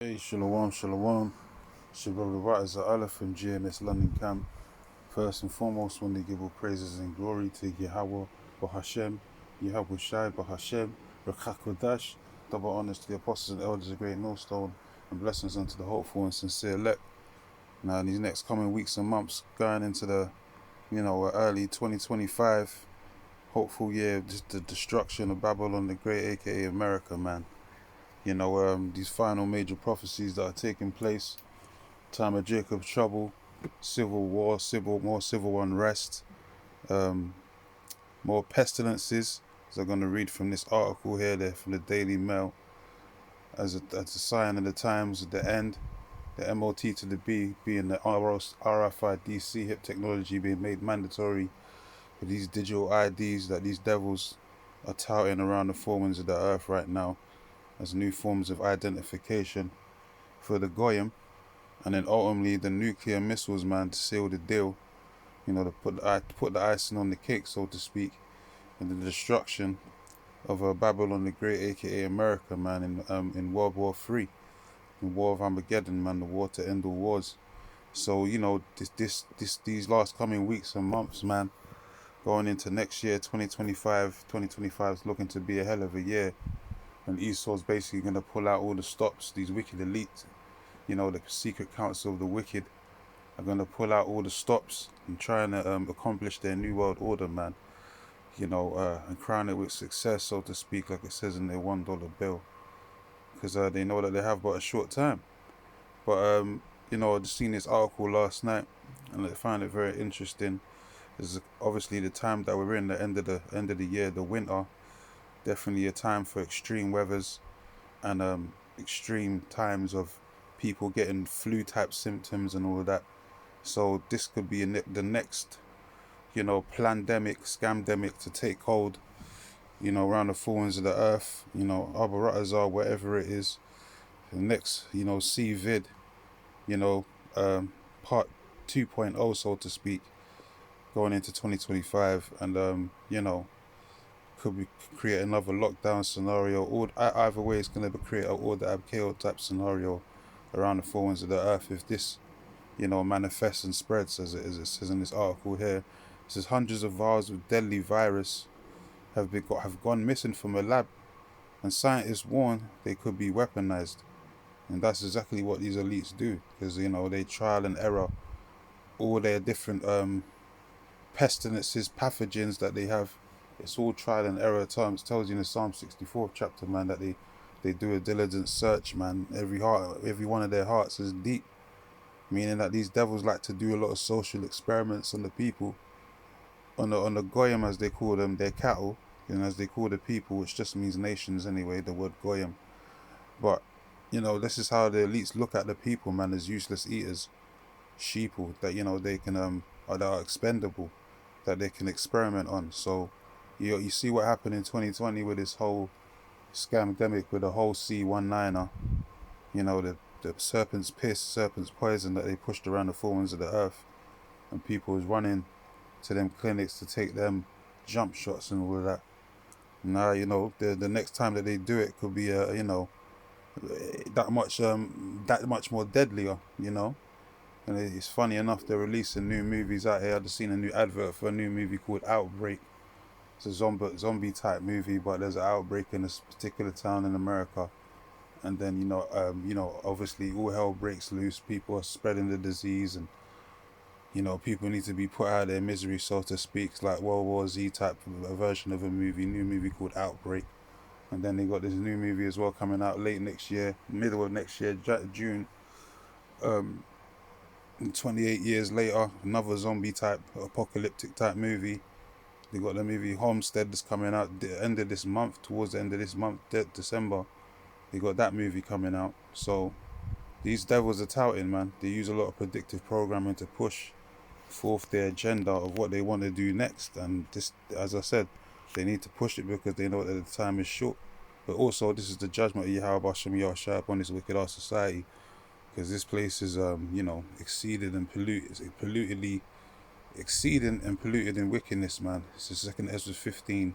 Hey, Shalom, Shalom. It's your brother Rise Allah from GMS London Camp. First and foremost, want to give all praises and glory to Yahweh, Bahashem, Yahweh Shai, Bahashem, Rakakodash. Double honors to the apostles and elders of Great Millstone, and blessings unto the hopeful and sincere elect. Now, in these next coming weeks and months, going into the, early 2025, hopeful year, just the destruction of Babylon the Great, aka America, man. These final major prophecies that are taking place, time of Jacob's trouble, civil war, more civil unrest, um, more pestilences. As I'm going to read from this article here, there from the Daily Mail, as a sign of the times at the end, the MOT to the B being the RFID hip technology being made mandatory for these digital IDs that these devils are touting around the four winds of the earth right now as new forms of identification for the Goyim, and then ultimately the nuclear missiles, man, to seal the deal, to put the icing on the cake, so to speak, and the destruction of Babylon the Great, aka America, man, in World War III, in War of Armageddon, man, the war to end all wars. So these last coming weeks and months, man, going into next year, 2025. 2025 is looking to be a hell of a year, and Esau's basically going to pull out all the stops. These wicked elites, the secret council of the wicked, are going to pull out all the stops and trying to accomplish their new world order, man. And crown it with success, so to speak, like it says in their $1 bill, because they know that they have but a short time. But I just seen this article last night, and I found it very interesting. Is obviously the time that we're in, the end of the year, the winter, definitely a time for extreme weathers and extreme times of people getting flu type symptoms and all of that. So this could be the next, pandemic, scamdemic to take hold, around the four winds of the earth, Abaratazar, wherever it is. The next, C-Vid, you know, part 2.0, so to speak, going into 2025. And, could we create another lockdown scenario? Or either way, it's going to create an order Abkeo type scenario around the four winds of the earth if this, manifests and spreads, as it says in this article here. It says hundreds of vials of deadly virus have gone missing from a lab, and scientists warn they could be weaponized. And that's exactly what these elites do, because they trial and error all their different pestilences, pathogens that they have. It's all trial and error terms. It tells you in the Psalm 64th chapter, man, that they do a diligent search, man. Every one of their hearts is deep, meaning that these devils like to do a lot of social experiments on the people, on the goyim, as they call them, their cattle, and as they call the people, which just means nations anyway, the word goyim. But this is how the elites look at the people, man, as useless eaters, sheeple that they can that are expendable, that they can experiment on. So you see what happened in 2020 with this whole scamdemic with the whole C19er, the serpent's piss, serpent's poison that they pushed around the four winds of the earth, and people was running to them clinics to take them jump shots and all of that. Now the next time that they do it could be that much more deadlier, And it's funny enough, they're releasing new movies out here. I've just seen a new advert for a new movie called Outbreak. It's a zombie type movie, but there's an outbreak in this particular town in America, and then obviously all hell breaks loose. People are spreading the disease, and people need to be put out of their misery, so to speak. It's like World War Z type of a version of a new movie called Outbreak. And then they got this new movie as well coming out late next year, middle of next year, June. 28 years later, another zombie type, apocalyptic type movie. They got the movie Homestead that's coming out the end of this month, towards the end of this month, December. They got that movie coming out. So these devils are touting, man. They use a lot of predictive programming to push forth their agenda of what they want to do next. And this, as I said, they need to push it because they know that the time is short. But also, this is the judgment of Yahweh Hashem Yahushua upon this wicked ass society, because this place is, exceeded and exceeding and polluted in wickedness, man. It's the second Ezra 15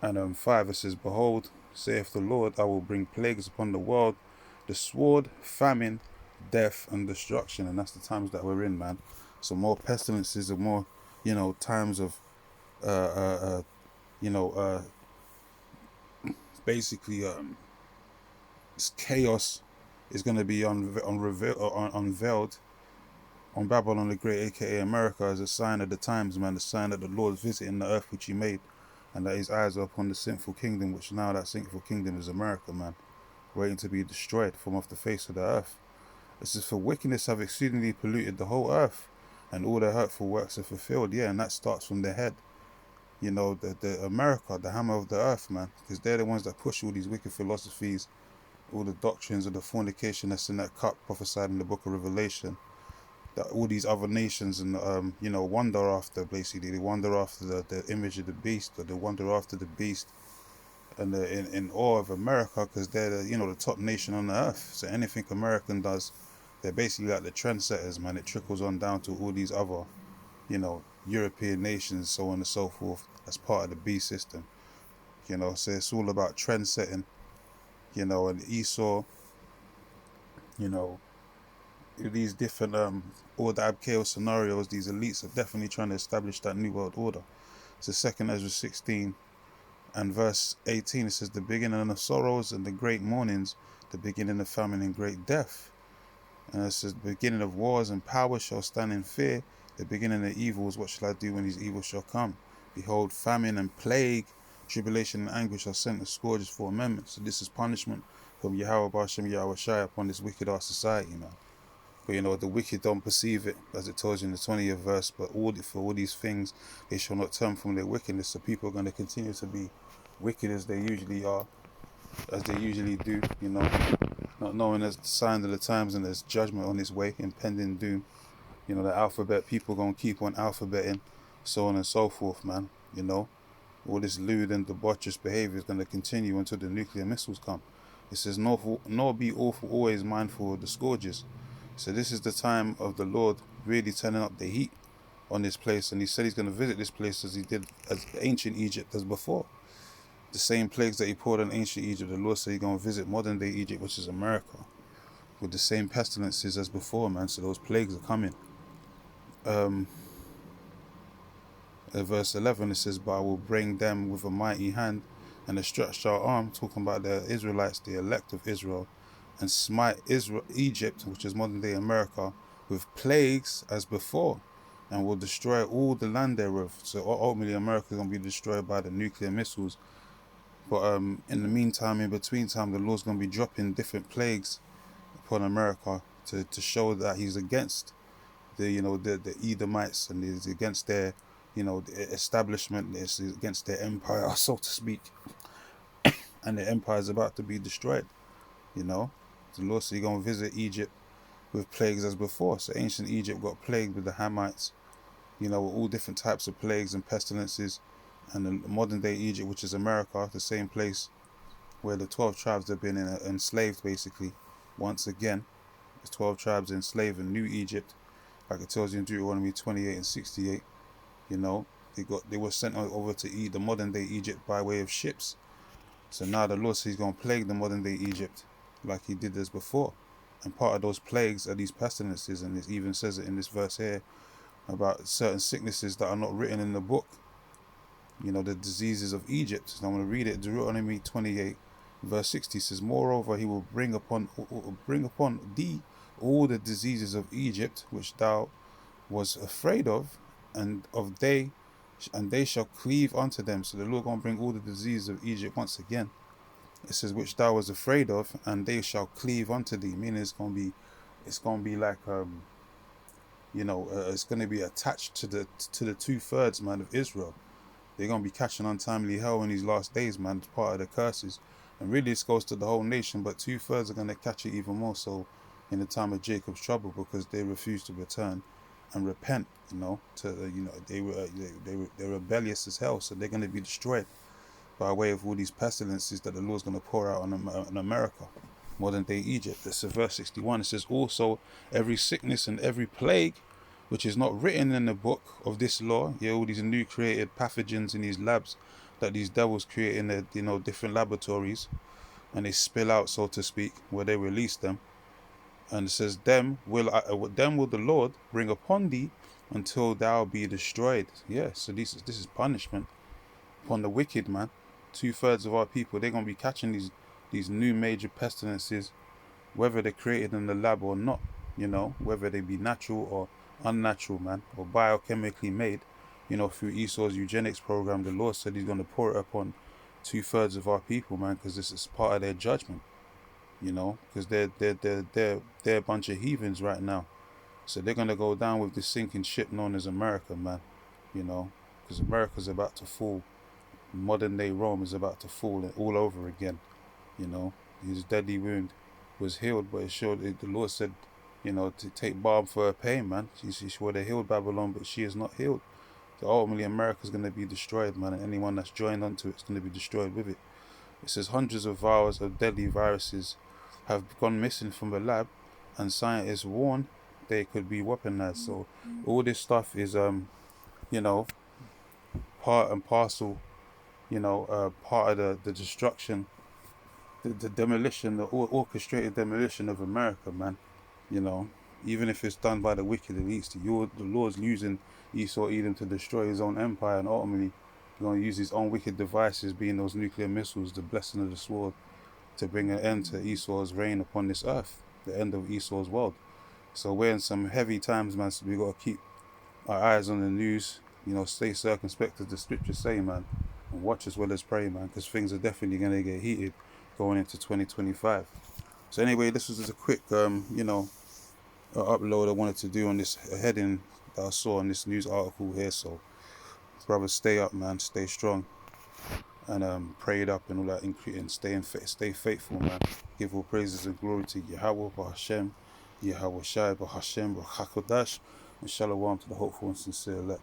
and 5. It says, "Behold, saith the Lord, I will bring plagues upon the world the sword, famine, death, and destruction. And that's the times that we're in, man. So more pestilences and more, times of, uh, uh, uh you know, basically, chaos is going to be unveiled on Babylon the Great, aka America, as a sign of the times, man. The sign that the Lord is visiting the earth which He made, and that His eyes are upon the sinful kingdom, which now that sinful kingdom is America, man, waiting to be destroyed from off the face of the earth. It says, for wickedness have exceedingly polluted the whole earth, and all their hurtful works are fulfilled. Yeah, and that starts from their head. The America, the hammer of the earth, man, because they're the ones that push all these wicked philosophies, all the doctrines of the fornication that's in that cup prophesied in the book of Revelation, that all these other nations and wander after. Basically, they wander after the image of the beast, or they wander after the beast, and they're in awe of America because they're the top nation on the earth. So anything American does, they're basically like the trendsetters, man. It trickles on down to all these other European nations, so on and so forth, as part of the beast system. So it's all about trend setting, and Esau, you know these different order ab chaos scenarios. These elites are definitely trying to establish that new world order. So 2 Ezra 16 and verse 18, it says, the beginning of sorrows and the great mournings, the beginning of famine and great death. And it says, the beginning of wars and power shall stand in fear, the beginning of evils, what shall I do when these evils shall come? Behold, famine and plague, tribulation and anguish are sent as scourges for amendments. So this is punishment from Yahweh Bashem Yahweh Shai upon this wicked ass society, man. But the wicked don't perceive it, as it tells you in the 20th verse. But for all these things, they shall not turn from their wickedness. So people are going to continue to be wicked as they usually are, as they usually do, not knowing there's the signs of the times and there's judgment on its way, impending doom. The alphabet people going to keep on alphabeting, so on and so forth, man. All this lewd and debaucherous behavior is going to continue until the nuclear missiles come. It says, nor be awful, always mindful of the scourges. So this is the time of the Lord really turning up the heat on this place. And He said He's going to visit this place as He did as ancient Egypt as before. The same plagues that He poured on ancient Egypt, the Lord said He's going to visit modern day Egypt, which is America, with the same pestilences as before, man. So those plagues are coming. Verse 11, it says, but I will bring them with a mighty hand and a stretched out arm, talking about the Israelites, the elect of Israel, and smite Egypt, which is modern day America, with plagues as before, and will destroy all the land thereof. So ultimately America is going to be destroyed by the nuclear missiles. But in the meantime, in between time, the Lord's going to be dropping different plagues upon America to show that He's against the Edomites, and He's against their the establishment, is against their empire, so to speak. And the empire is about to be destroyed. The Lord said He's going to visit Egypt with plagues as before. So ancient Egypt got plagued with the Hamites, with all different types of plagues and pestilences. And the modern day Egypt, which is America, the same place where the 12 tribes have been enslaved, basically. Once again, the 12 tribes enslaved in New Egypt, like it tells you in Deuteronomy 28 and 68. They were sent over to the modern day Egypt by way of ships. So now the Lord says He's going to plague the modern day Egypt like He did as before. And part of those plagues are these pestilences, and it even says it in this verse here about certain sicknesses that are not written in the book. The diseases of Egypt. So I'm going to read it. Deuteronomy 28 verse 60 says, moreover, He will bring upon thee all the diseases of Egypt which thou was afraid of, and they shall cleave unto them. So the Lord going to bring all the diseases of Egypt once again. It says, which thou was afraid of, and they shall cleave unto thee. Meaning it's going to be like it's going to be attached to the 2/3, man, of Israel. They're going to be catching untimely hell in these last days, man. It's part of the curses. And really this goes to the whole nation, but 2/3 are going to catch it even more so in the time of Jacob's trouble, because they refuse to return and repent. They're rebellious as hell, so they're going to be destroyed by way of all these pestilences that the Lord's going to pour out on America, modern day Egypt. This is verse 61. It says, also every sickness and every plague which is not written in the book of this law, all these new created pathogens in these labs that these devils create in their different laboratories, and they spill out, so to speak, where they release them. And it says, them will the Lord bring upon thee until thou be destroyed. Yeah, so this is punishment upon the wicked, man. 2/3 of our people, they're gonna be catching these new major pestilences, whether they're created in the lab or not, whether they be natural or unnatural, man, or biochemically made, through Esau's eugenics program. The Lord said he's gonna pour it upon 2/3 of our people, man, because this is part of their judgment, because they're a bunch of heathens right now. So they're gonna go down with this sinking ship known as America, man, because America's about to fall. Modern day Rome is about to fall all over again. His deadly wound was healed, but the Lord said, to take balm for her pain, man. She would have healed Babylon, but she is not healed. So ultimately, America's going to be destroyed, man, and anyone that's joined onto it's going to be destroyed with it. It says hundreds of vials of deadly viruses have gone missing from the lab, and scientists warn they could be weaponized. So all this stuff is, part and parcel, part of the destruction, the demolition, the orchestrated demolition of America, man. Even if it's done by the wicked, at least the Lord's using Esau Edom to destroy his own empire, and ultimately he's going to use his own wicked devices, being those nuclear missiles, the blessing of the sword, to bring an end to Esau's reign upon this earth, the end of Esau's world. So we're in some heavy times, man, so we got to keep our eyes on the news, stay circumspect, as the scriptures say, man, and watch as well as pray, man, because things are definitely going to get heated going into 2025. So anyway, this was just a quick, upload I wanted to do on this heading that I saw in this news article here. So, brothers, stay up, man, stay strong, and pray it up and all that, and stay faithful, man. Give all praises and glory to Yahweh, Bahashem, Yahweh Shai, Bahashem, Bachakodash, and Shalom to the hopeful and sincere elect.